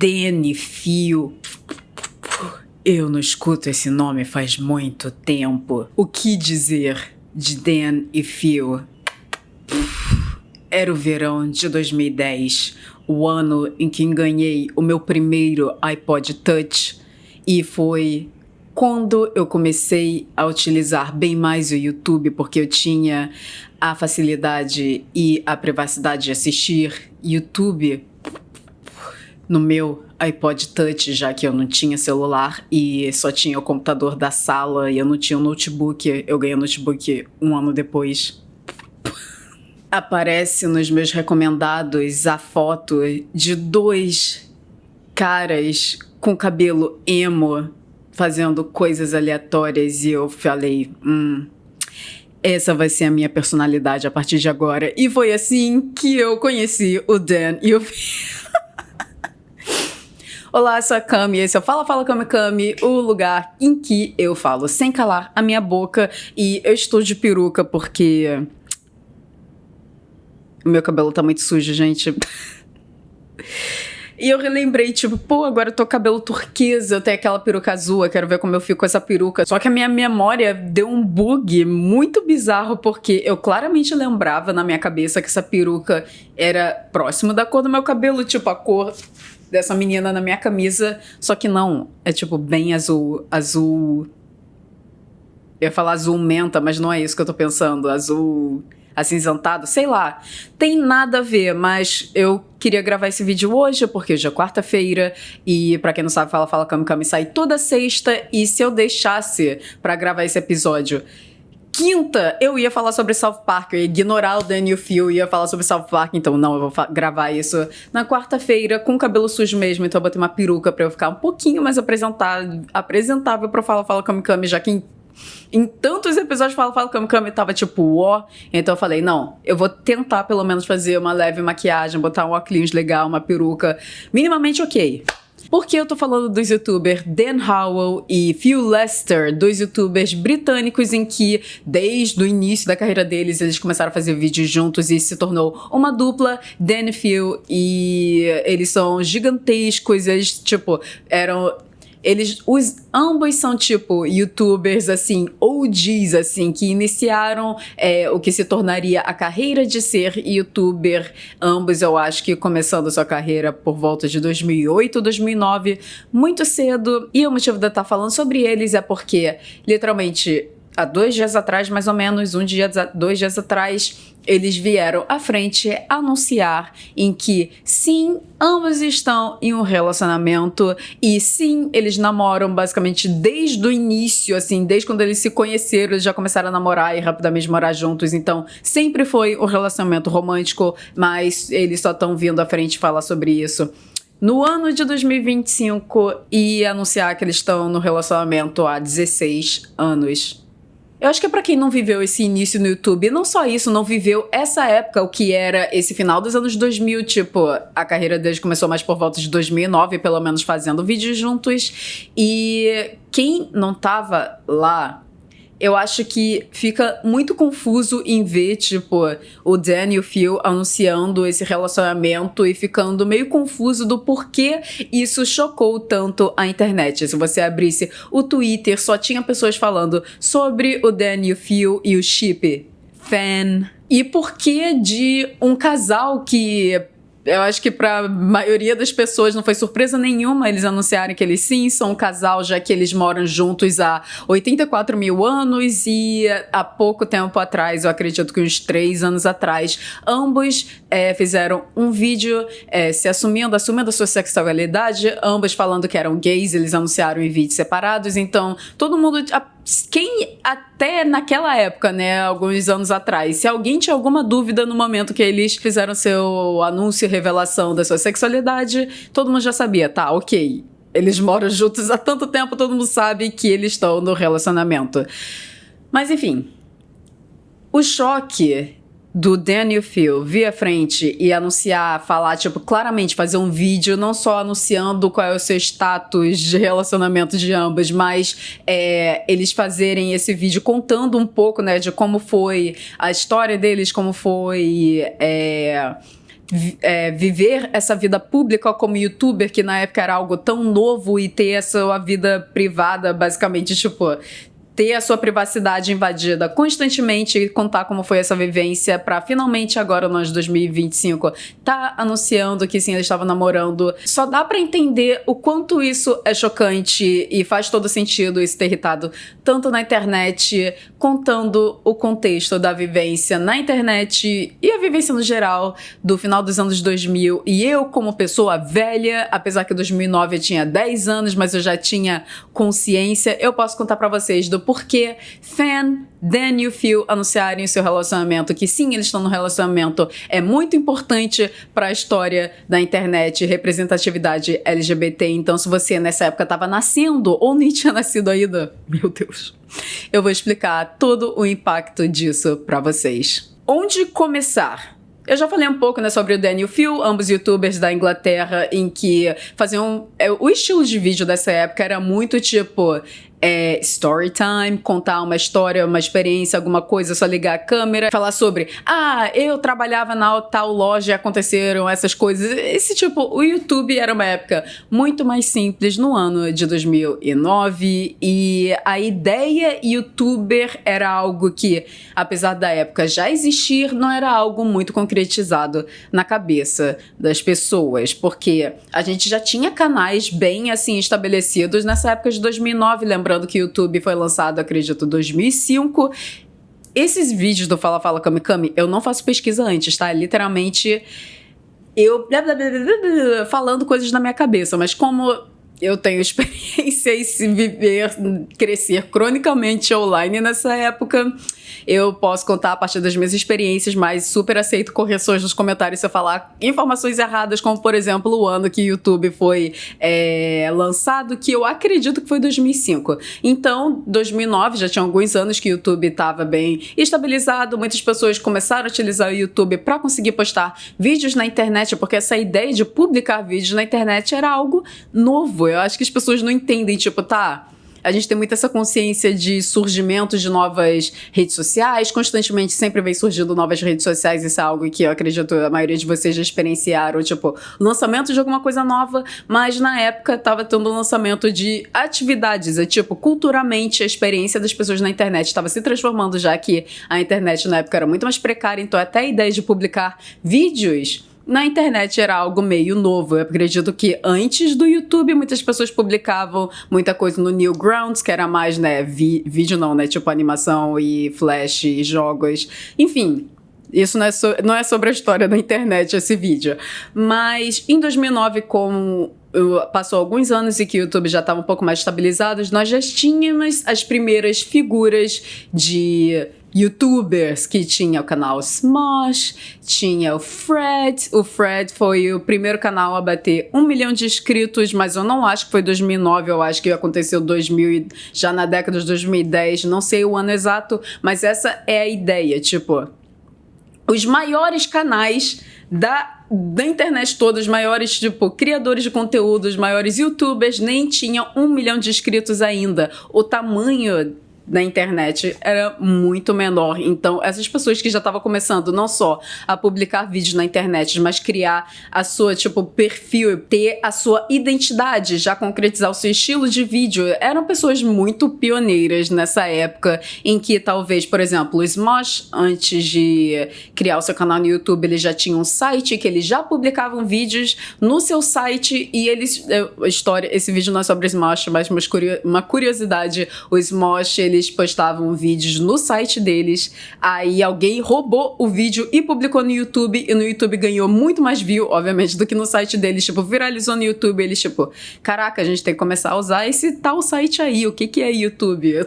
Danny Phil. Eu não escuto esse nome faz muito tempo. O que dizer de Dan e Phil? Era o verão de 2010, o ano em que ganhei o meu primeiro iPod Touch, e foi quando eu comecei a utilizar bem mais o YouTube, porque eu tinha a facilidade e a privacidade de assistir YouTube no meu iPod Touch, já que eu não tinha celular e só tinha o computador da sala e eu não tinha um notebook. Eu ganhei um notebook um ano depois. Aparece nos meus recomendados a foto de dois caras com cabelo emo fazendo coisas aleatórias e eu falei, essa vai ser a minha personalidade a partir de agora. E foi assim que eu conheci o Dan e o Phil. Olá, eu sou a Cami, esse é o Fala Cami Cami, o lugar em que eu falo sem calar a minha boca, e eu estou de peruca porque o meu cabelo tá muito sujo, gente. E eu relembrei, agora eu tô com cabelo turquesa, eu tenho aquela peruca azul, eu quero ver como eu fico com essa peruca. Só que a minha memória deu um bug muito bizarro, porque eu claramente lembrava na minha cabeça que essa peruca era próximo da cor do meu cabelo, a cor dessa menina na minha camisa, só que não, é bem azul, eu ia falar azul menta, mas não é isso que eu tô pensando, azul acinzentado, sei lá, tem nada a ver, mas eu queria gravar esse vídeo hoje, porque hoje é quarta-feira, e pra quem não sabe, Fala Cami Cami sai toda sexta, e se eu deixasse pra gravar esse episódio quinta, eu ia falar sobre South Park, eu ia ignorar o Dan e o Phil, ia falar sobre South Park, então não, eu vou gravar isso na quarta-feira, com o cabelo sujo mesmo, então eu botei uma peruca pra eu ficar um pouquinho mais apresentável pra Fala Cami Cami, já que em tantos episódios Fala Cami Cami tava ó, então eu falei, não, eu vou tentar pelo menos fazer uma leve maquiagem, botar um óculos legal, uma peruca minimamente ok. Por que eu tô falando dos youtubers Dan Howell e Phil Lester, dois youtubers britânicos em que, desde o início da carreira deles, eles começaram a fazer vídeos juntos e se tornou uma dupla, Dan e Phil, e eles são gigantescos, eles, ambos são youtubers assim, OGs assim, que iniciaram o que se tornaria a carreira de ser youtuber, ambos eu acho que começando sua carreira por volta de 2008, 2009, muito cedo, e o motivo de eu estar falando sobre eles é porque, literalmente, há 2 dias atrás, mais ou menos, 2 dias atrás, eles vieram à frente anunciar em que, sim, ambos estão em um relacionamento e, sim, eles namoram basicamente desde o início, assim, desde quando eles se conheceram, eles já começaram a namorar e rapidamente morar juntos, então sempre foi um relacionamento romântico, mas eles só estão vindo à frente falar sobre isso no ano de 2025 e anunciar que eles estão no relacionamento há 16 anos. Eu acho que pra quem não viveu esse início no YouTube, não só isso, não viveu essa época, o que era esse final dos anos 2000, a carreira deles começou mais por volta de 2009, pelo menos fazendo vídeos juntos, e quem não tava lá, eu acho que fica muito confuso em ver, o Dan e o Phil anunciando esse relacionamento e ficando meio confuso do porquê isso chocou tanto a internet. Se você abrisse o Twitter, só tinha pessoas falando sobre o Dan e o Phil e o ship fan. E por que de um casal que eu acho que pra maioria das pessoas não foi surpresa nenhuma eles anunciarem que eles sim são um casal, já que eles moram juntos há 84 mil anos e há pouco tempo atrás, eu acredito que uns 3 anos atrás, ambos fizeram um vídeo se assumindo a sua sexualidade, ambos falando que eram gays, eles anunciaram em vídeos separados, então todo mundo... Quem até naquela época, né, alguns anos atrás, se alguém tinha alguma dúvida no momento que eles fizeram seu anúncio e revelação da sua sexualidade, todo mundo já sabia, tá, ok, eles moram juntos há tanto tempo, todo mundo sabe que eles estão no relacionamento. Mas enfim, o choque do Dan e o Phil vir à frente e anunciar, falar, claramente fazer um vídeo, não só anunciando qual é o seu status de relacionamento de ambos, mas eles fazerem esse vídeo contando um pouco, né, de como foi a história deles, como foi viver essa vida pública como youtuber, que na época era algo tão novo, e ter a sua vida privada, basicamente, tipo, ter a sua privacidade invadida constantemente e contar como foi essa vivência pra finalmente agora, nós 2025, tá anunciando que sim, eles estavam namorando. Só dá pra entender o quanto isso é chocante e faz todo sentido isso ter irritado tanto na internet, contando o contexto da vivência na internet e a vivência no geral do final dos anos 2000. E eu, como pessoa velha, apesar que em 2009 eu tinha 10 anos, mas eu já tinha consciência, eu posso contar pra vocês do porquê Fan, Dan e o Phil anunciarem o seu relacionamento, que sim, eles estão no relacionamento, é muito importante para a história da internet, representatividade LGBT. Então, se você nessa época estava nascendo ou nem tinha nascido ainda, meu Deus, eu vou explicar todo o impacto disso para vocês. Onde começar? Eu já falei um pouco, né, sobre o Dan e o Phil, ambos youtubers da Inglaterra, em que faziam... o estilo de vídeo dessa época era muito tipo... story time, contar uma história, uma experiência, alguma coisa, só ligar a câmera, falar sobre, eu trabalhava na tal loja e aconteceram essas coisas. Esse tipo, o YouTube era uma época muito mais simples no ano de 2009 e a ideia youtuber era algo que, apesar da época já existir, não era algo muito concretizado na cabeça das pessoas, porque a gente já tinha canais bem assim estabelecidos nessa época de 2009, lembrando que o YouTube foi lançado, acredito, em 2005. Esses vídeos do Fala Fala Kami Kami, eu não faço pesquisa antes, tá? Literalmente, eu falando coisas na minha cabeça, mas como eu tenho experiência em se viver, crescer cronicamente online nessa época, eu posso contar a partir das minhas experiências, mas super aceito correções nos comentários se eu falar informações erradas, como, por exemplo, o ano que o YouTube foi lançado, que eu acredito que foi 2005. Então, 2009, já tinha alguns anos que o YouTube estava bem estabilizado, muitas pessoas começaram a utilizar o YouTube para conseguir postar vídeos na internet, porque essa ideia de publicar vídeos na internet era algo novo. Eu acho que as pessoas não entendem, tipo, a gente tem muito essa consciência de surgimento de novas redes sociais, constantemente sempre vem surgindo novas redes sociais, isso é algo que eu acredito a maioria de vocês já experienciaram, tipo, lançamento de alguma coisa nova, mas na época tava tendo um lançamento de atividades, tipo, culturalmente a experiência das pessoas na internet estava se transformando, já que a internet na época era muito mais precária, então até a ideia de publicar vídeos na internet era algo meio novo. Eu acredito que antes do YouTube muitas pessoas publicavam muita coisa no Newgrounds, que era mais, né, vídeo não, né, tipo animação e flash e jogos. Enfim, isso não é sobre a história da internet esse vídeo. Mas em 2009, como passou alguns anos e que o YouTube já estava um pouco mais estabilizado, nós já tínhamos as primeiras figuras de youtubers, que tinha o canal Smosh, tinha o Fred. O Fred foi o primeiro canal a bater 1 milhão de inscritos, mas eu não acho que foi 2009, eu acho que aconteceu 2000, já na década de 2010, não sei o ano exato, mas essa é a ideia, tipo, os maiores canais da internet toda, os maiores, tipo, criadores de conteúdo, os maiores youtubers nem tinham 1 milhão de inscritos ainda. O tamanho da internet era muito menor, então essas pessoas que já estavam começando não só a publicar vídeos na internet, mas criar a sua, tipo, perfil, ter a sua identidade, já concretizar o seu estilo de vídeo, eram pessoas muito pioneiras nessa época, em que talvez, por exemplo, o Smosh, antes de criar o seu canal no YouTube, ele já tinha um site que eles já publicavam vídeos no seu site, e eles, esse vídeo não é sobre o Smosh, mas uma curiosidade, o Smosh, eles postavam vídeos no site deles, aí alguém roubou o vídeo e publicou no YouTube, e no YouTube ganhou muito mais view, obviamente, do que no site deles, tipo, viralizou no YouTube, eles, tipo, caraca, a gente tem que começar a usar esse tal site aí, o que é YouTube?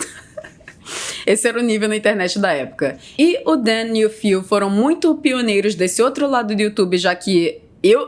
Esse era o nível na internet da época. E o Dan e o Phil foram muito pioneiros desse outro lado do YouTube, já que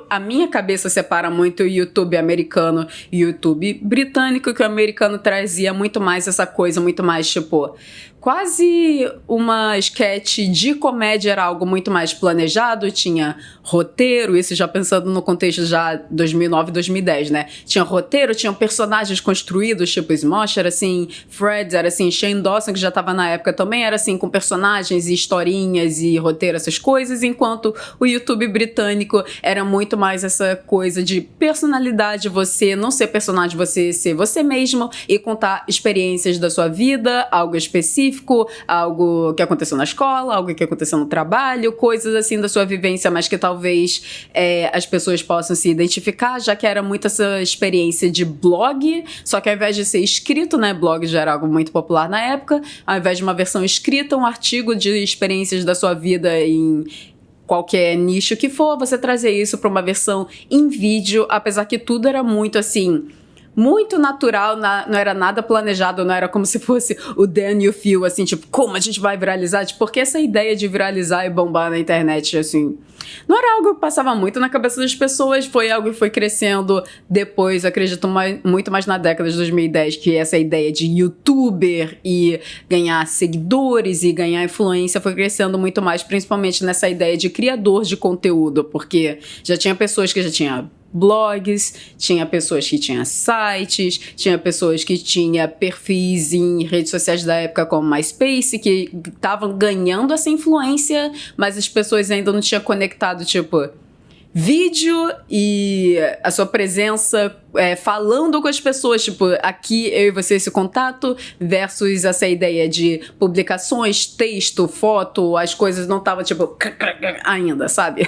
a minha cabeça separa muito o YouTube americano e o YouTube britânico, que o americano trazia muito mais essa coisa, muito mais, tipo, quase uma sketch de comédia, era algo muito mais planejado, tinha roteiro, isso já pensando no contexto já 2009, 2010, né? Tinha roteiro, tinham personagens construídos, tipo Smosh era assim, Fred era assim, Shane Dawson, que já tava na época também, era assim, com personagens e historinhas e roteiro, essas coisas, enquanto o YouTube britânico era muito mais essa coisa de personalidade, você não ser personagem, você ser você mesmo e contar experiências da sua vida, algo específico, algo que aconteceu na escola, algo que aconteceu no trabalho, coisas assim da sua vivência, mas que talvez as pessoas possam se identificar, já que era muito essa experiência de blog, só que ao invés de ser escrito, né, blog já era algo muito popular na época, ao invés de uma versão escrita, um artigo de experiências da sua vida em qualquer nicho que for, você trazer isso para uma versão em vídeo, apesar que tudo era muito assim, muito natural, não era nada planejado, não era como se fosse o Dan e o Phil, assim, tipo, como a gente vai viralizar? Tipo, porque essa ideia de viralizar e bombar na internet, assim, não era algo que passava muito na cabeça das pessoas, foi algo que foi crescendo depois, acredito, muito mais na década de 2010, que essa ideia de youtuber e ganhar seguidores e ganhar influência foi crescendo muito mais, principalmente nessa ideia de criador de conteúdo, porque já tinha pessoas que já tinham blogs, tinha pessoas que tinham sites, tinha pessoas que tinham perfis em redes sociais da época como MySpace, que estavam ganhando essa influência, mas as pessoas ainda não tinham conectado, tipo, vídeo e a sua presença falando com as pessoas, tipo, aqui eu e você esse contato versus essa ideia de publicações, texto, foto, as coisas não estavam, tipo, ainda, sabe?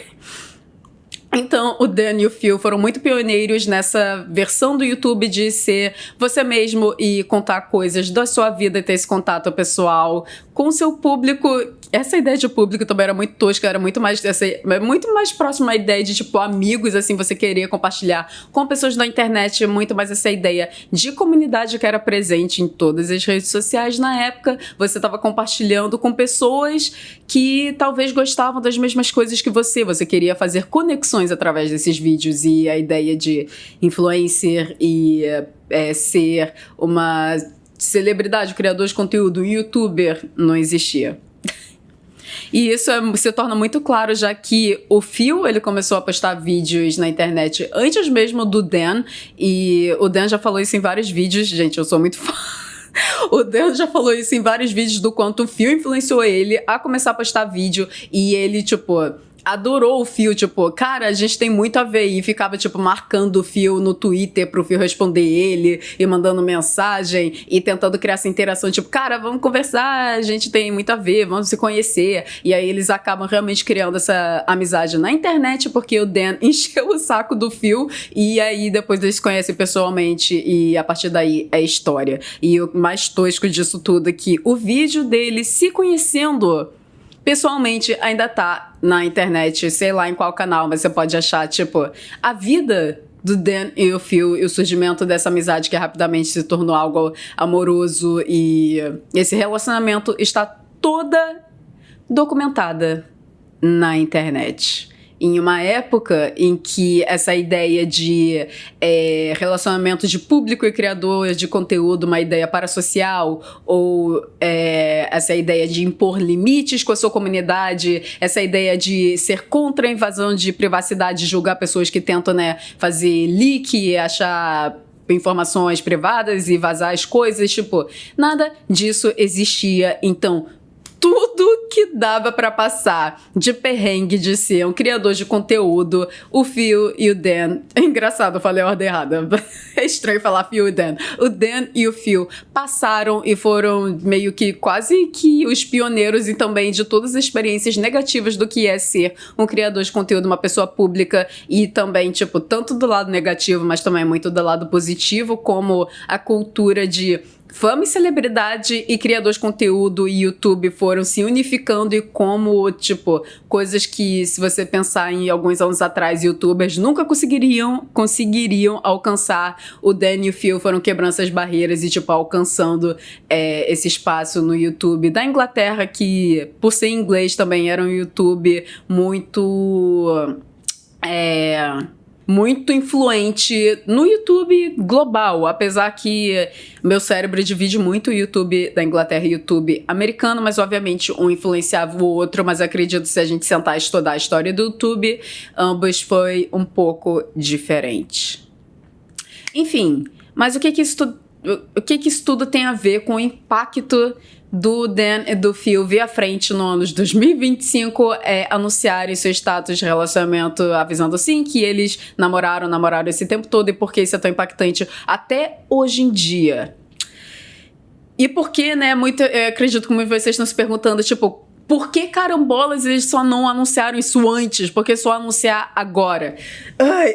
Então, o Dan e o Phil foram muito pioneiros nessa versão do YouTube de ser você mesmo e contar coisas da sua vida e ter esse contato pessoal com o seu público. Essa ideia de público também era muito tosca, era muito mais próxima à ideia de, tipo, amigos, assim, você querer compartilhar com pessoas da internet, muito mais essa ideia de comunidade que era presente em todas as redes sociais na época. Você estava compartilhando com pessoas que talvez gostavam das mesmas coisas que você queria fazer conexões através desses vídeos, e a ideia de influencer e ser uma celebridade, criador de conteúdo, youtuber, não existia. E isso se torna muito claro, já que o Phil, ele começou a postar vídeos na internet antes mesmo do Dan, e o Dan já falou isso em vários vídeos. Gente, eu sou muito fã. O Dan já falou isso em vários vídeos do quanto o Phil influenciou ele a começar a postar vídeo, e ele, tipo, adorou o Phil, tipo, cara, a gente tem muito a ver, e ficava, tipo, marcando o Phil no Twitter pro Phil responder ele, e mandando mensagem, e tentando criar essa interação, tipo, cara, vamos conversar, a gente tem muito a ver, vamos se conhecer, e aí eles acabam realmente criando essa amizade na internet, porque o Dan encheu o saco do Phil, e aí depois eles se conhecem pessoalmente, e a partir daí é história. E o mais tosco disso tudo é que o vídeo dele se conhecendo pessoalmente ainda tá na internet, sei lá em qual canal, mas você pode achar, tipo, a vida do Dan e o Phil e o surgimento dessa amizade que rapidamente se tornou algo amoroso, e esse relacionamento está toda documentada na internet. Em uma época em que essa ideia de relacionamento de público e criador de conteúdo, uma ideia parasocial, ou essa ideia de impor limites com a sua comunidade, essa ideia de ser contra a invasão de privacidade, julgar pessoas que tentam, né, fazer leak, achar informações privadas e vazar as coisas, tipo, nada disso existia. Então, tudo que dava pra passar de perrengue de ser um criador de conteúdo, o Phil e o Dan... É engraçado, eu falei a ordem errada. É estranho falar Phil e Dan. O Dan e o Phil passaram e foram meio que quase que os pioneiros, e também de todas as experiências negativas do que é ser um criador de conteúdo, uma pessoa pública, e também, tipo, tanto do lado negativo, mas também muito do lado positivo, como a cultura de fama e celebridade e criador de conteúdo e YouTube foram se unificando, e como, tipo, coisas que, se você pensar em alguns anos atrás, youtubers nunca conseguiriam alcançar, o Dan e o Phil foram quebrando essas barreiras e, tipo, alcançando esse espaço no YouTube da Inglaterra, que, por ser inglês, também era um YouTube muito... muito influente no YouTube global, apesar que meu cérebro divide muito o YouTube da Inglaterra e o YouTube americano, mas obviamente um influenciava o outro, mas acredito que se a gente sentar e estudar a história do YouTube, ambos foi um pouco diferente. Enfim, mas o que isso tudo tem a ver com o impacto do Dan e do Phil vir à frente no ano de 2025 anunciarem seu status de relacionamento, avisando assim que eles namoraram esse tempo todo e por que isso é tão impactante até hoje em dia. E por que, né, eu acredito que muitos de vocês estão se perguntando, tipo, por que carambolas eles só não anunciaram isso antes? Por que só anunciar agora?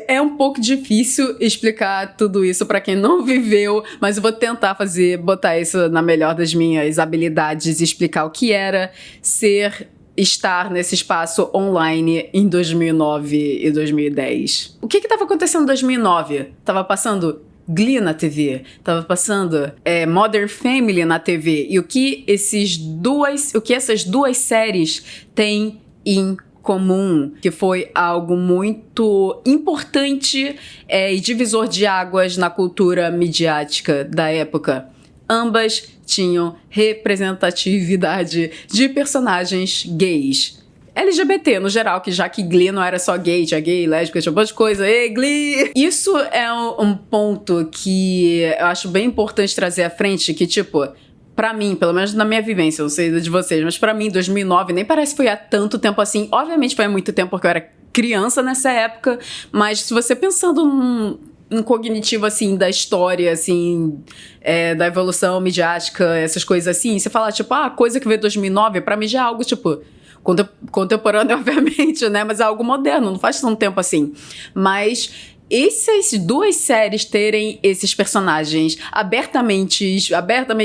É um pouco difícil explicar tudo isso pra quem não viveu, mas eu vou tentar botar isso na melhor das minhas habilidades e explicar o que era estar nesse espaço online em 2009 e 2010. O que estava acontecendo em 2009? Tava passando Glee na TV, tava passando Modern Family na TV, e o que essas duas séries têm em comum, que foi algo muito importante e divisor de águas na cultura midiática da época. Ambas tinham representatividade de personagens gays. LGBT, no geral, que já que Glee não era só gay, tinha gay, lésbica, tinha um monte de coisa. Ei, Glee! Isso é um ponto que eu acho bem importante trazer à frente, que, tipo, pra mim, pelo menos na minha vivência, eu não sei de vocês, mas pra mim, 2009, nem parece que foi há tanto tempo assim. Obviamente foi há muito tempo, porque eu era criança nessa época, mas se você pensando um cognitivo, assim, da história, assim, da evolução midiática, essas coisas assim, você fala, tipo, coisa que veio em 2009, pra mim já é algo, tipo, contemporâneo, obviamente, né? Mas é algo moderno, não faz tanto tempo assim. Mas essas duas séries terem esses personagens abertamente,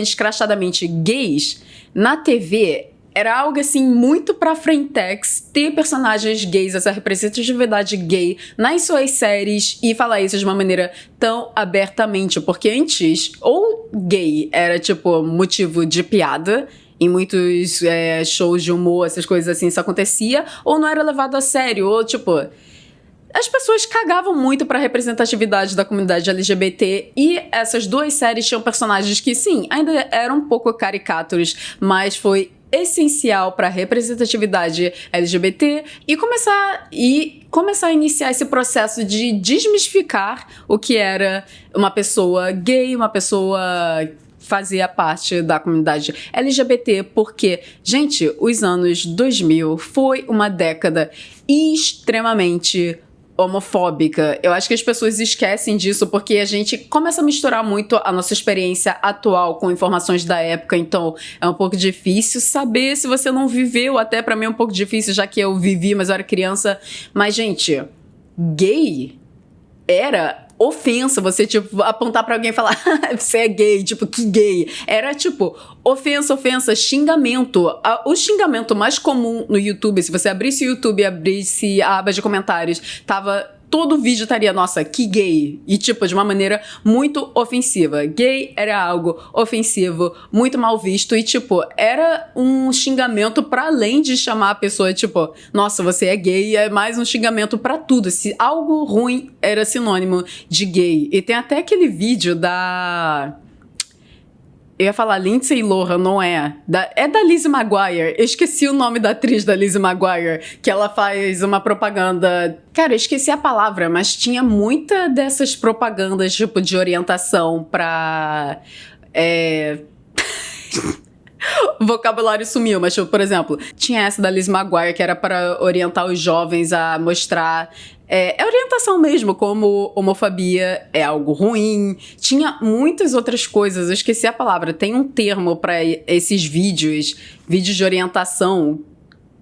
escrachadamente gays na TV era algo, assim, muito pra frentex ter personagens gays, essa representatividade gay nas suas séries e falar isso de uma maneira tão abertamente. Porque antes, ou gay era, tipo, motivo de piada, em muitos shows de humor, essas coisas assim, isso acontecia, ou não era levado a sério, ou tipo, as pessoas cagavam muito pra representatividade da comunidade LGBT, e essas duas séries tinham personagens que, sim, ainda eram um pouco caricatos, mas foi essencial pra representatividade LGBT e começar a iniciar esse processo de desmistificar o que era uma pessoa gay, uma pessoa fazia parte da comunidade LGBT, porque, gente, os anos 2000 foi uma década extremamente homofóbica. Eu acho que as pessoas esquecem disso porque a gente começa a misturar muito a nossa experiência atual com informações da época, então é um pouco difícil saber se você não viveu, até pra mim é um pouco difícil, já que eu vivi, mas eu era criança. Mas, gente, gay era ofensa, você, tipo, apontar pra alguém e falar você é gay, tipo, que gay? Era, tipo, ofensa, xingamento. O xingamento mais comum no YouTube, se você abrisse o YouTube e abrisse a aba de comentários, todo vídeo estaria, nossa, que gay. E, tipo, de uma maneira muito ofensiva. Gay era algo ofensivo, muito mal visto. E, tipo, era um xingamento pra além de chamar a pessoa, tipo, nossa, você é gay. É mais um xingamento pra tudo. Se algo ruim era sinônimo de gay. E tem até aquele vídeo da... Eu ia falar Lindsay Lohan, não é? É da Lizzie McGuire. Eu esqueci o nome da atriz da Lizzie McGuire, que ela faz uma propaganda... Cara, eu esqueci a palavra, mas tinha muita dessas propagandas, tipo, de orientação pra... O vocabulário sumiu, mas, tipo, por exemplo, tinha essa da Lizzie McGuire, que era para orientar os jovens a mostrar... orientação mesmo, como homofobia é algo ruim. Tinha muitas outras coisas, eu esqueci a palavra. Tem um termo para esses vídeos de orientação,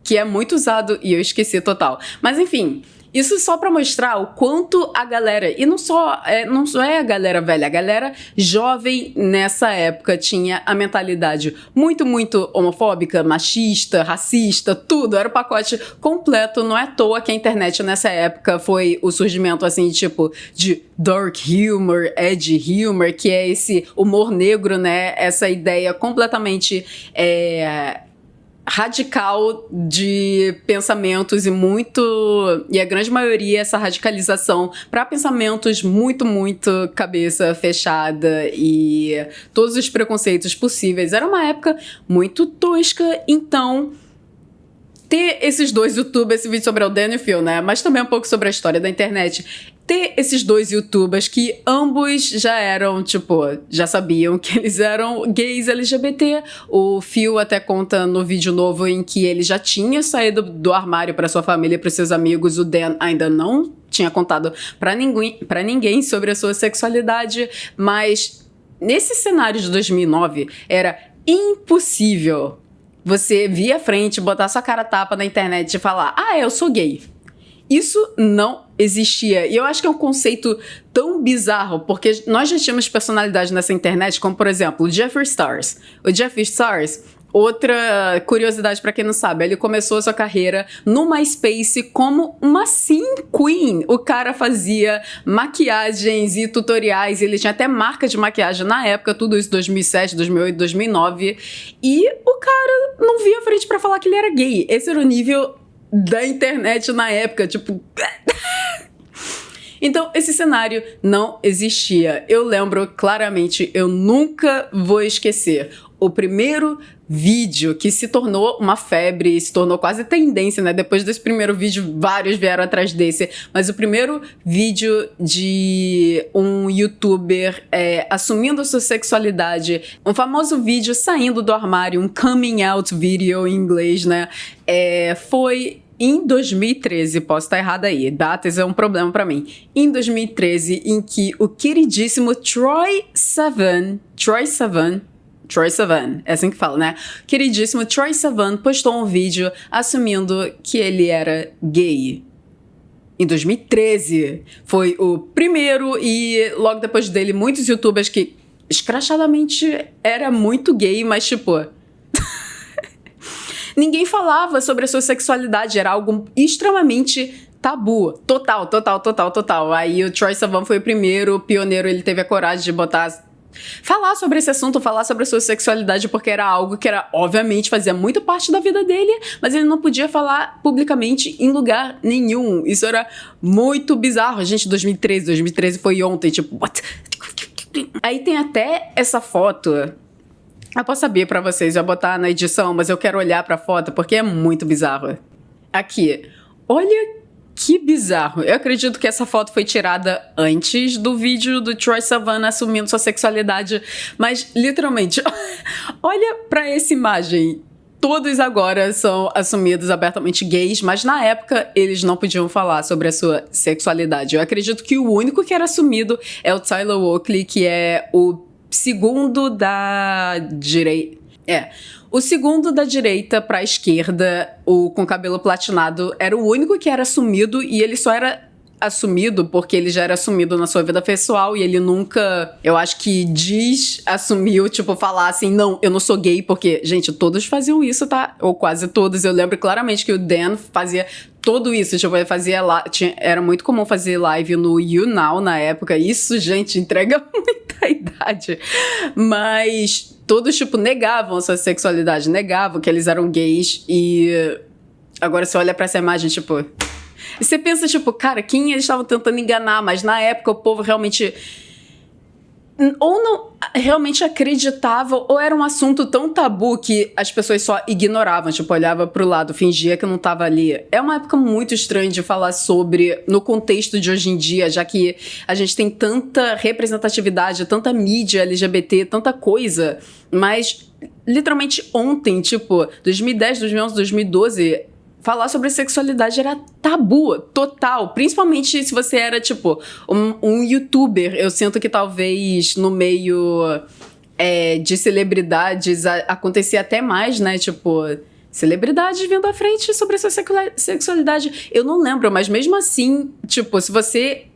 que é muito usado e eu esqueci total. Mas enfim, isso só pra mostrar o quanto a galera, e não só a galera velha, a galera jovem nessa época tinha a mentalidade muito, muito homofóbica, machista, racista, tudo, era o pacote completo. Não é à toa que a internet nessa época foi o surgimento, assim, tipo, de dark humor, edgy humor, que é esse humor negro, né, essa ideia completamente radical de pensamentos e a grande maioria essa radicalização para pensamentos muito, muito cabeça fechada e todos os preconceitos possíveis. Era uma época muito tosca, então ter esses dois youtubers, esse vídeo sobre o Dan e o Phil, né? Mas também um pouco sobre a história da internet. Ter esses dois youtubers que ambos já eram, já sabiam que eles eram gays LGBT. O Phil até conta no vídeo novo em que ele já tinha saído do armário para sua família e para seus amigos. O Dan ainda não tinha contado para ninguém sobre a sua sexualidade, mas nesse cenário de 2009 era impossível você vir à frente, botar sua cara a tapa na internet e falar: ah, eu sou gay. Isso não existia. E eu acho que é um conceito tão bizarro, porque nós já tínhamos personalidades nessa internet, como, por exemplo, o Jeffree Stars. O Jeffree Stars, outra curiosidade pra quem não sabe, ele começou a sua carreira no MySpace como uma sim queen. O cara fazia maquiagens e tutoriais, ele tinha até marca de maquiagem na época, tudo isso 2007, 2008, 2009. E o cara não via à frente pra falar que ele era gay. Esse era o nível da internet na época, Então, esse cenário não existia. Eu lembro claramente, eu nunca vou esquecer, o primeiro vídeo que se tornou uma febre, se tornou quase tendência, né? Depois desse primeiro vídeo, vários vieram atrás desse. Mas o primeiro vídeo de um youtuber assumindo sua sexualidade, um famoso vídeo saindo do armário, um coming out video em inglês, né? Foi em 2013, posso estar errada aí, datas é um problema pra mim. Em 2013, em que o queridíssimo Troye Sivan, é assim que fala, né? Queridíssimo Troye Sivan postou um vídeo assumindo que ele era gay. Em 2013. Foi o primeiro e logo depois dele, muitos youtubers que escrachadamente era muito gay, mas ninguém falava sobre a sua sexualidade, era algo extremamente tabu. Total. Aí o Troye Sivan foi o primeiro, o pioneiro, ele teve a coragem de falar sobre esse assunto, falar sobre a sua sexualidade, porque era algo que era, obviamente, fazia muito parte da vida dele, mas ele não podia falar publicamente em lugar nenhum. Isso era muito bizarro. Gente, 2013 foi ontem, what? Aí tem até essa foto. Eu posso saber pra vocês, eu vou botar na edição, mas eu quero olhar pra foto porque é muito bizarro. Aqui, olha que bizarro. Eu acredito que essa foto foi tirada antes do vídeo do Troye Sivan assumindo sua sexualidade, mas literalmente, olha pra essa imagem. Todos agora são assumidos abertamente gays, mas na época eles não podiam falar sobre a sua sexualidade. Eu acredito que o único que era assumido é o Tyler Oakley, que é o segundo da direita. O segundo da direita pra esquerda, o com cabelo platinado, era o único que era assumido, e ele só era assumido porque ele já era assumido na sua vida pessoal e ele nunca, eu acho que assumiu, falar assim, não, eu não sou gay, porque, gente, todos faziam isso, tá? Ou quase todos. Eu lembro claramente que o Dan fazia tudo isso, ele fazia era muito comum fazer live no YouNow na época. Isso, gente, entrega muita idade. Mas todos, negavam a sua sexualidade, negavam que eles eram gays, e agora você olha pra essa imagem, e você pensa, cara, quem eles estavam tentando enganar? Mas na época o povo realmente ou não realmente acreditava, ou era um assunto tão tabu que as pessoas só ignoravam, olhava pro lado, fingia que não tava ali. É uma época muito estranha de falar sobre no contexto de hoje em dia, já que a gente tem tanta representatividade, tanta mídia LGBT, tanta coisa, mas literalmente ontem, 2010, 2011, 2012... falar sobre sexualidade era tabu, total. Principalmente se você era, um youtuber. Eu sinto que talvez no meio de celebridades acontecia até mais, né? Celebridades vindo à frente sobre a sua sexualidade. Eu não lembro, mas mesmo assim, se você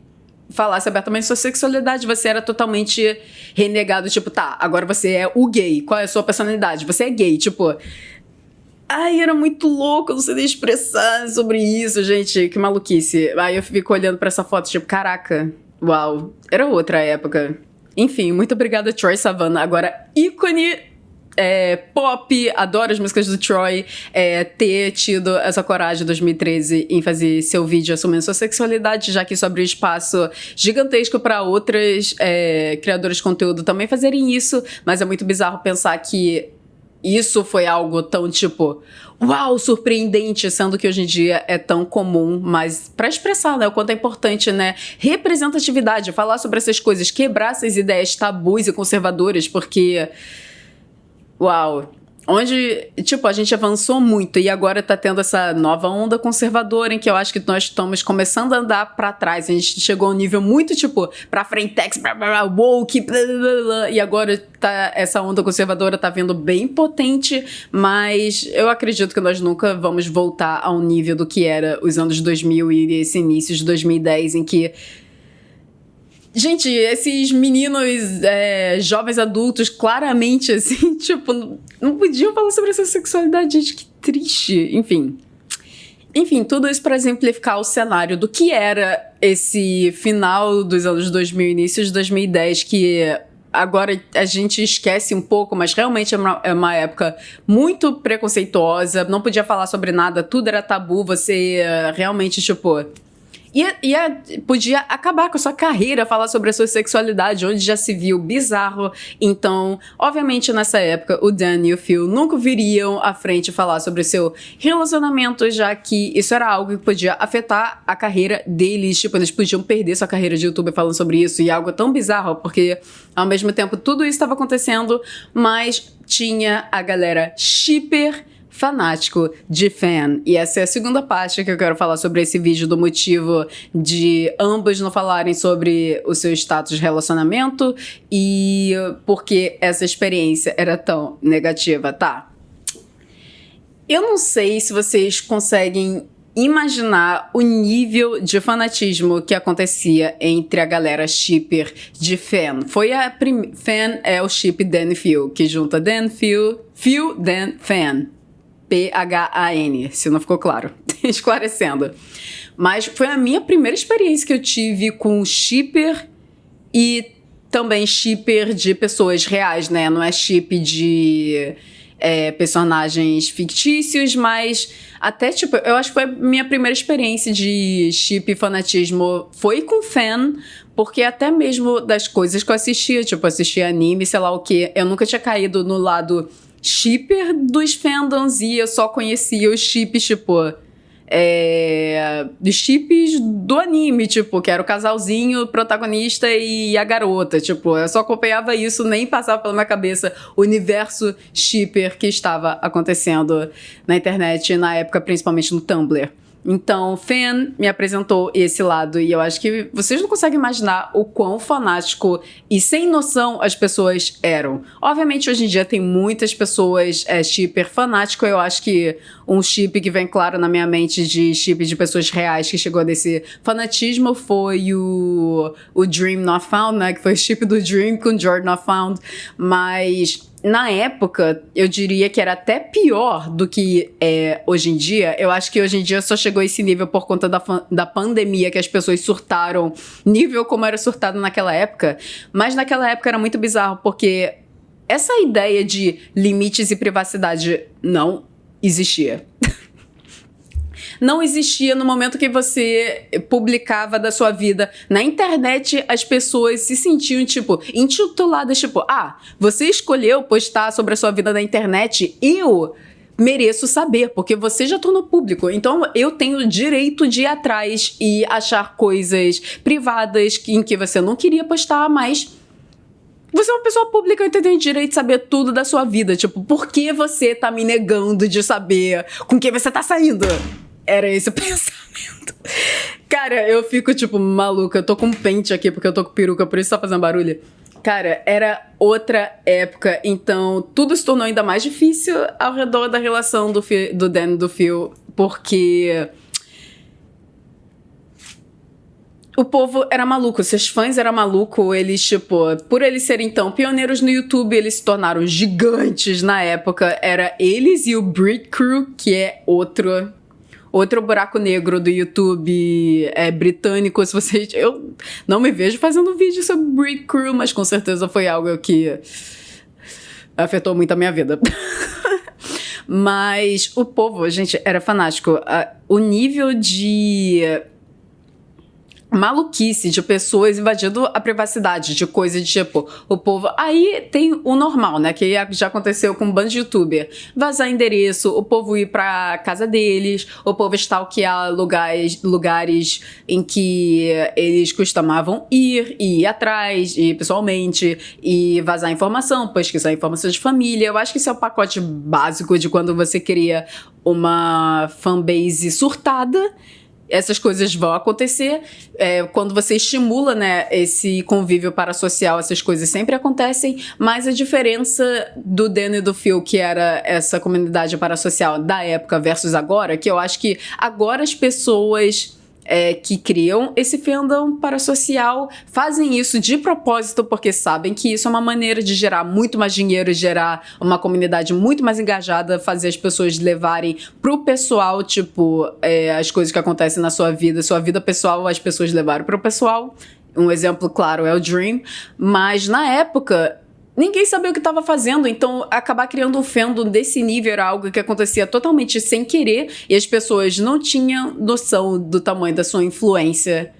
falasse abertamente sua sexualidade, você era totalmente renegado. Tá, agora você é o gay. Qual é a sua personalidade? Você é gay, Ai, era muito louco, eu não sei nem expressar sobre isso, gente, que maluquice. Aí eu fico olhando pra essa foto, caraca, uau, era outra época. Enfim, muito obrigada, Troye Sivan. Agora, ícone pop, adoro as músicas do Troy, ter tido essa coragem em 2013 em fazer seu vídeo assumindo sua sexualidade, já que isso abriu espaço gigantesco para outras criadoras de conteúdo também fazerem isso, mas é muito bizarro pensar que isso foi algo tão, tipo, uau, surpreendente, sendo que hoje em dia é tão comum, mas para expressar, né, o quanto é importante, né, representatividade, falar sobre essas coisas, quebrar essas ideias tabus e conservadoras, porque, uau, onde, tipo, a gente avançou muito e agora tá tendo essa nova onda conservadora em que eu acho que nós estamos começando a andar pra trás. A gente chegou a um nível muito, tipo, pra frentex, woke, blá, blá, blá, e agora essa onda conservadora tá vindo bem potente, mas eu acredito que nós nunca vamos voltar ao nível do que era os anos 2000 e esse início de 2010, em que gente, esses meninos jovens adultos, claramente, assim, tipo, não podiam falar sobre essa sexualidade, gente, que triste. Enfim, tudo isso para exemplificar o cenário do que era esse final dos anos 2000, início de 2010, que agora a gente esquece um pouco, mas realmente é uma época muito preconceituosa, não podia falar sobre nada, tudo era tabu, você realmente, tipo... podia acabar com a sua carreira, falar sobre a sua sexualidade, onde já se viu bizarro. Então, obviamente, nessa época, o Dan e o Phil nunca viriam à frente falar sobre o seu relacionamento, já que isso era algo que podia afetar a carreira deles. Tipo, eles podiam perder sua carreira de youtuber falando sobre isso, e algo tão bizarro, porque, ao mesmo tempo, tudo isso estava acontecendo, mas tinha a galera shipper fanático de fan. E essa é a segunda parte que eu quero falar sobre esse vídeo, do motivo de ambos não falarem sobre o seu status de relacionamento e porque essa experiência era tão negativa, tá? Eu não sei se vocês conseguem imaginar o nível de fanatismo que acontecia entre a galera shipper de fan. Fan é o ship Dan e Phil, que junta Dan, Phil, Dan, fan. P-H-A-N, se não ficou claro. Esclarecendo. Mas foi a minha primeira experiência que eu tive com shipper e também shipper de pessoas reais, né? Não é ship de personagens fictícios, mas até, tipo, eu acho que foi a minha primeira experiência de ship e fanatismo foi com fan, porque até mesmo das coisas que eu assistia, tipo, assistia anime, sei lá o quê, eu nunca tinha caído no lado shipper dos fandoms e eu só conhecia os chips, tipo, dos chips do anime, tipo, que era o casalzinho, o protagonista e a garota, tipo, eu só acompanhava isso, nem passava pela minha cabeça o universo shipper que estava acontecendo na internet, na época, principalmente no Tumblr. Então, Fan me apresentou esse lado e eu acho que vocês não conseguem imaginar o quão fanático e sem noção as pessoas eram. Obviamente, hoje em dia tem muitas pessoas shipper fanático. Eu acho que um chip que vem claro na minha mente de chip de pessoas reais que chegou desse fanatismo foi o Dream Not Found, né? Que foi o chip do Dream com George Not Found. Mas na época, eu diria que era até pior do que hoje em dia. Eu acho que hoje em dia só chegou a esse nível por conta da pandemia, que as pessoas surtaram, nível como era surtado naquela época. Mas naquela época era muito bizarro, porque essa ideia de limites e privacidade não existia. Não existia no momento que você publicava da sua vida na internet. As pessoas se sentiam, tipo, intituladas, tipo, você escolheu postar sobre a sua vida na internet, eu mereço saber, porque você já tornou público, então eu tenho o direito de ir atrás e achar coisas privadas em que você não queria postar, mas você é uma pessoa pública e tem o direito de saber tudo da sua vida. Tipo, por que você tá me negando de saber com quem você tá saindo? Era esse o pensamento. Cara, eu fico, tipo, maluca. Eu tô com um pente aqui porque eu tô com peruca, por isso tá fazendo barulho. Cara, era outra época, então tudo se tornou ainda mais difícil ao redor da relação do Dan e do Phil, porque o povo era maluco, seus fãs eram malucos, eles, tipo, por eles serem tão pioneiros no YouTube, eles se tornaram gigantes na época. Era eles e o Brick Crew, que é outro buraco negro do YouTube britânico. Se vocês... Eu não me vejo fazendo vídeo sobre Brick Crew, mas com certeza foi algo que afetou muito a minha vida. Mas o povo, gente, era fanático. O nível de maluquice de pessoas invadindo a privacidade, de coisa de tipo, o povo... Aí tem o normal, né, que já aconteceu com um bando de youtuber. Vazar endereço, o povo ir pra casa deles, o povo stalkear lugares em que eles costumavam ir atrás, ir pessoalmente, e vazar informação, pesquisar informações de família. Eu acho que isso é o pacote básico de quando você cria uma fanbase surtada. Essas coisas vão acontecer. Quando você estimula, né, esse convívio parasocial, essas coisas sempre acontecem, mas a diferença do Dan e do Phil, que era essa comunidade parasocial da época versus agora, que eu acho que agora as pessoas que criam esse fandom parasocial fazem isso de propósito, porque sabem que isso é uma maneira de gerar muito mais dinheiro, gerar uma comunidade muito mais engajada, fazer as pessoas levarem pro pessoal, tipo, as coisas que acontecem na sua vida pessoal, as pessoas levaram pro pessoal. Um exemplo claro é o Dream, mas na época ninguém sabia o que estava fazendo, então acabar criando um fandom desse nível era algo que acontecia totalmente sem querer e as pessoas não tinham noção do tamanho da sua influência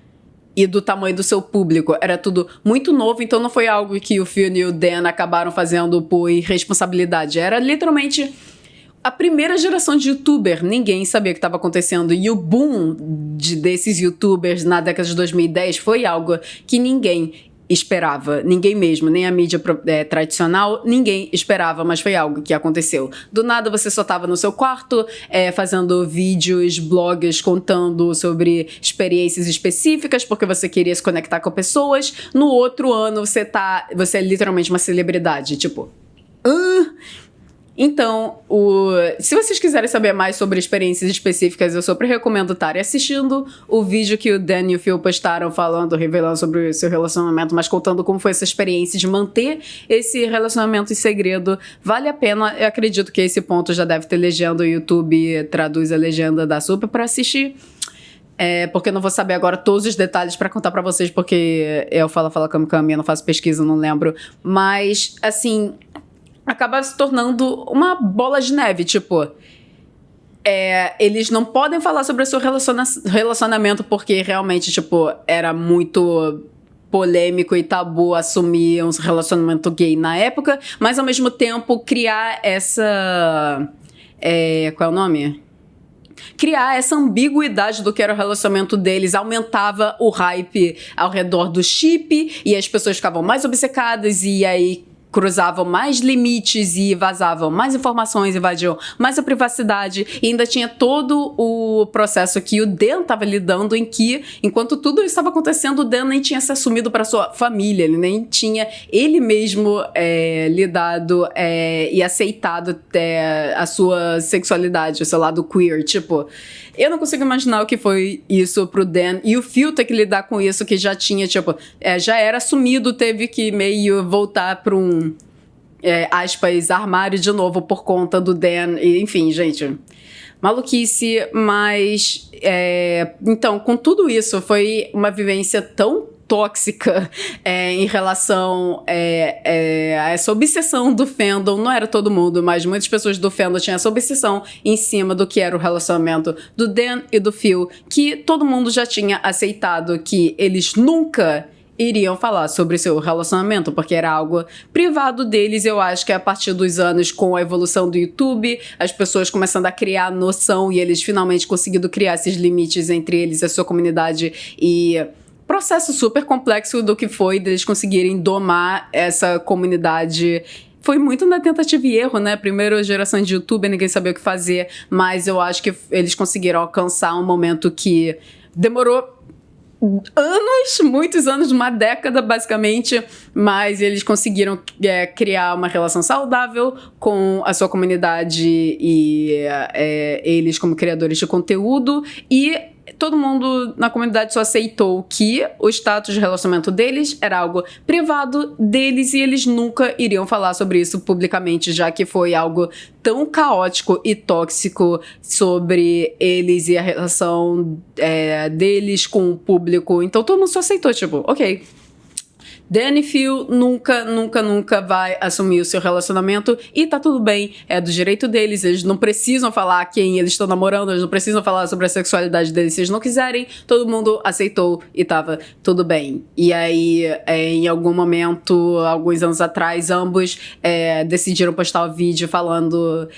e do tamanho do seu público. Era tudo muito novo, então não foi algo que o Phil e o Dan acabaram fazendo por irresponsabilidade. Era literalmente a primeira geração de youtuber. Ninguém sabia o que estava acontecendo. E o boom desses youtubers na década de 2010 foi algo que ninguém esperava, ninguém mesmo, nem a mídia tradicional, ninguém esperava, mas foi algo que aconteceu. Do nada você só estava no seu quarto, fazendo vídeos, blogs, contando sobre experiências específicas, porque você queria se conectar com pessoas. No outro ano você é literalmente uma celebridade, tipo... Então, se vocês quiserem saber mais sobre experiências específicas, eu super recomendo estarem assistindo o vídeo que o Dan e o Phil postaram revelando sobre o seu relacionamento, mas contando como foi essa experiência de manter esse relacionamento em segredo. Vale a pena, eu acredito que esse ponto já deve ter legenda, o YouTube traduz a legenda da super para assistir. Porque eu não vou saber agora todos os detalhes pra contar pra vocês, porque eu falo cam, eu não faço pesquisa, não lembro. Mas, assim... acaba se tornando uma bola de neve, tipo... eles não podem falar sobre o seu relacionamento porque realmente, tipo, era muito polêmico e tabu assumir um relacionamento gay na época, mas ao mesmo tempo criar essa... qual é o nome? Criar essa ambiguidade do que era o relacionamento deles aumentava o hype ao redor do chip e as pessoas ficavam mais obcecadas e aí... cruzavam mais limites e vazavam mais informações, invadiam mais a privacidade e ainda tinha todo o processo que o Dan estava lidando em que, enquanto tudo isso estava acontecendo, o Dan nem tinha se assumido para sua família, ele nem tinha ele mesmo lidado e aceitado a sua sexualidade, o seu lado queer, tipo... Eu não consigo imaginar o que foi isso pro Dan. E o Phil ter que lidar com isso, que já tinha, tipo... já era assumido, teve que meio voltar pra um... aspas, armário de novo por conta do Dan. E, enfim, gente... maluquice, mas... então, com tudo isso, foi uma vivência tão tóxica em relação a essa obsessão do fandom. Não era todo mundo, mas muitas pessoas do fandom tinham essa obsessão em cima do que era o relacionamento do Dan e do Phil, que todo mundo já tinha aceitado que eles nunca iriam falar sobre seu relacionamento, porque era algo privado deles. Eu acho que a partir dos anos, com a evolução do YouTube, as pessoas começando a criar noção e eles finalmente conseguindo criar esses limites entre eles e a sua comunidade e... processo super complexo do que foi deles conseguirem domar essa comunidade. Foi muito na tentativa e erro, né? Primeira geração de YouTube, ninguém sabia o que fazer, mas eu acho que eles conseguiram alcançar um momento que demorou anos, muitos anos, uma década basicamente, mas eles conseguiram criar uma relação saudável com a sua comunidade e eles como criadores de conteúdo, e todo mundo na comunidade só aceitou que o status de relacionamento deles era algo privado deles e eles nunca iriam falar sobre isso publicamente, já que foi algo tão caótico e tóxico sobre eles e a relação deles com o público. Então todo mundo só aceitou, tipo, ok, Dan e Phil nunca vai assumir o seu relacionamento e tá tudo bem, é do direito deles, eles não precisam falar quem eles estão namorando, eles não precisam falar sobre a sexualidade deles, se eles não quiserem, todo mundo aceitou e tava tudo bem. E aí, em algum momento, alguns anos atrás, ambos decidiram postar o vídeo falando,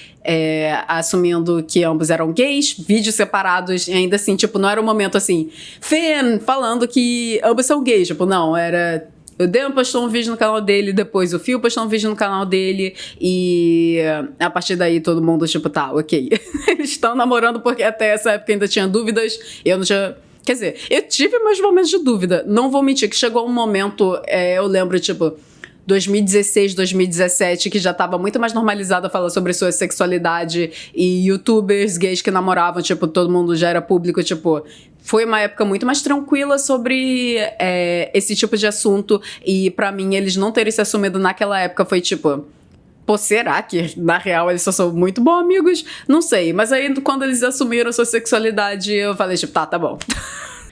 assumindo que ambos eram gays, vídeos separados, e ainda assim, tipo, não era um momento assim, Finn falando que ambos são gays, tipo, não, era... O Dan postou um vídeo no canal dele, depois o Phil postou um vídeo no canal dele, e a partir daí todo mundo, tipo, tá, ok. Eles estão namorando porque até essa época ainda tinha dúvidas, eu não tinha... Quer dizer, eu tive meus momentos de dúvida, não vou mentir, que chegou um momento, eu lembro, tipo... 2016, 2017, que já tava muito mais normalizado a falar sobre sua sexualidade e youtubers gays que namoravam, tipo, todo mundo já era público, tipo... Foi uma época muito mais tranquila sobre esse tipo de assunto e pra mim eles não terem se assumido naquela época foi tipo... Pô, será que na real eles só são muito bons amigos? Não sei, mas aí quando eles assumiram sua sexualidade eu falei tipo, tá bom.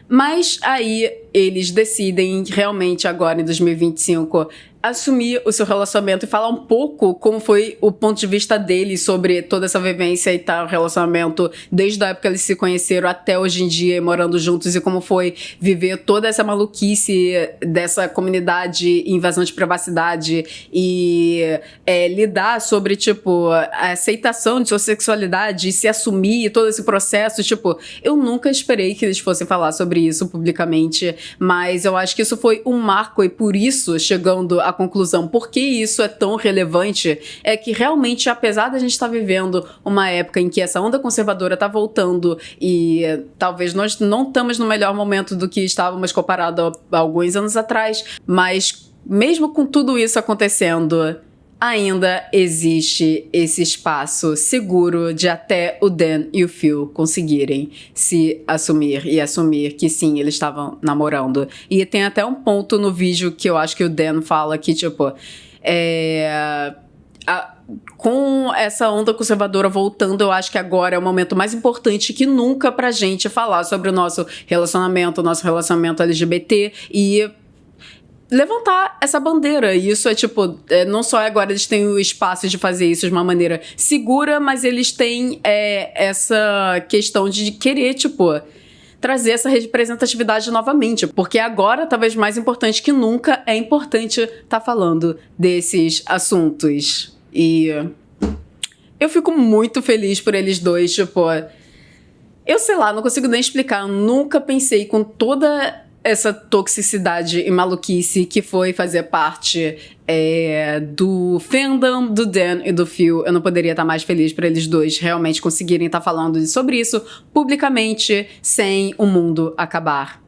Mas aí eles decidem realmente agora em 2025 assumir o seu relacionamento e falar um pouco como foi o ponto de vista deles sobre toda essa vivência e tal, relacionamento desde a época que eles se conheceram até hoje em dia, morando juntos, e como foi viver toda essa maluquice dessa comunidade, invasão de privacidade e lidar sobre, tipo, a aceitação de sua sexualidade e se assumir e todo esse processo, tipo, eu nunca esperei que eles fossem falar sobre isso publicamente, mas eu acho que isso foi um marco e por isso, chegando à conclusão, por que isso é tão relevante, é que realmente, apesar da gente estar vivendo uma época em que essa onda conservadora está voltando e talvez nós não estamos no melhor momento do que estávamos comparado a alguns anos atrás, mas mesmo com tudo isso acontecendo, ainda existe esse espaço seguro de até o Dan e o Phil conseguirem se assumir e assumir que sim, eles estavam namorando. E tem até um ponto no vídeo que eu acho que o Dan fala que, tipo, com essa onda conservadora voltando, eu acho que agora é o momento mais importante que nunca pra gente falar sobre o nosso relacionamento LGBT e levantar essa bandeira. E isso é tipo, não só agora eles têm o espaço de fazer isso de uma maneira segura, mas eles têm essa questão de querer, tipo, trazer essa representatividade novamente, porque agora, talvez mais importante que nunca, é importante estar falando desses assuntos. E eu fico muito feliz por eles dois, tipo, eu sei lá, não consigo nem explicar, eu nunca pensei com toda essa toxicidade e maluquice que foi fazer parte do fandom do Dan e do Phil. Eu não poderia estar mais feliz por eles dois realmente conseguirem estar falando sobre isso publicamente sem o mundo acabar.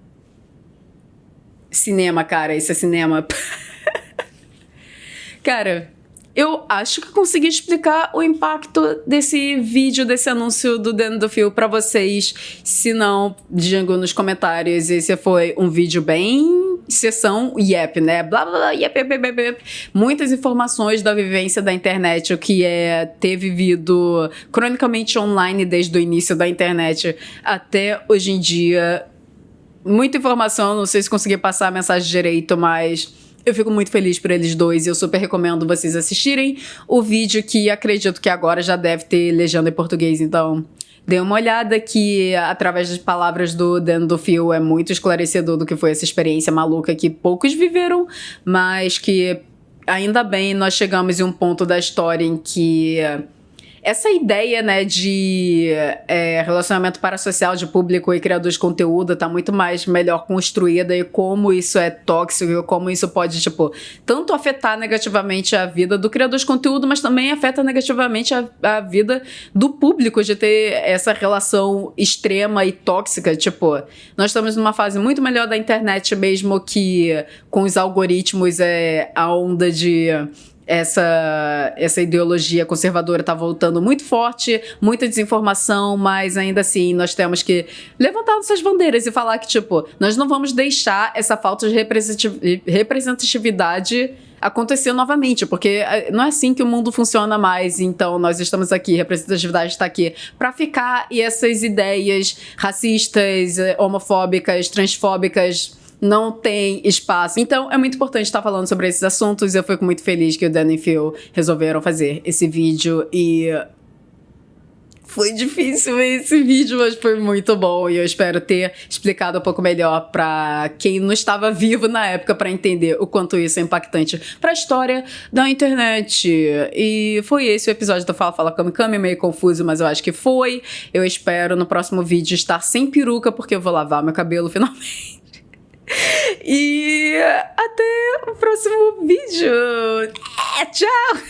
Cinema, cara, isso é cinema. Cara, eu acho que eu consegui explicar o impacto desse vídeo, desse anúncio do Dan e do Phil pra vocês. Se não, digam nos comentários. Esse foi um vídeo bem sessão yep, né? Blá, blá, blá, yep, yep, yep, yep. Muitas informações da vivência da internet, o que ter vivido cronicamente online desde o início da internet até hoje em dia. Muita informação, não sei se consegui passar a mensagem direito, mas eu fico muito feliz por eles dois e eu super recomendo vocês assistirem o vídeo, que acredito que agora já deve ter legenda em português, então dê uma olhada, que através das palavras do Dan e do Phil é muito esclarecedor do que foi essa experiência maluca que poucos viveram, mas que ainda bem nós chegamos em um ponto da história em que essa ideia, né, de relacionamento parasocial de público e criador de conteúdo tá muito mais melhor construída, e como isso é tóxico e como isso pode, tipo, tanto afetar negativamente a vida do criador de conteúdo, mas também afeta negativamente a vida do público, de ter essa relação extrema e tóxica. Tipo, nós estamos numa fase muito melhor da internet, mesmo que com os algoritmos a onda de essa ideologia conservadora tá voltando muito forte, muita desinformação, mas ainda assim nós temos que levantar nossas bandeiras e falar que, tipo, nós não vamos deixar essa falta de representatividade acontecer novamente, porque não é assim que o mundo funciona mais. Então nós estamos aqui, a representatividade está aqui para ficar, e essas ideias racistas, homofóbicas, transfóbicas, não tem espaço. Então, é muito importante estar falando sobre esses assuntos. Eu fico muito feliz que o Dan e Phil resolveram fazer esse vídeo e foi difícil ver esse vídeo, mas foi muito bom e eu espero ter explicado um pouco melhor para quem não estava vivo na época para entender o quanto isso é impactante para a história da internet. E foi esse o episódio do Fala Fala Kami Kami, meio confuso, mas eu acho que foi. Eu espero no próximo vídeo estar sem peruca porque eu vou lavar meu cabelo finalmente. E até o próximo vídeo. Tchau!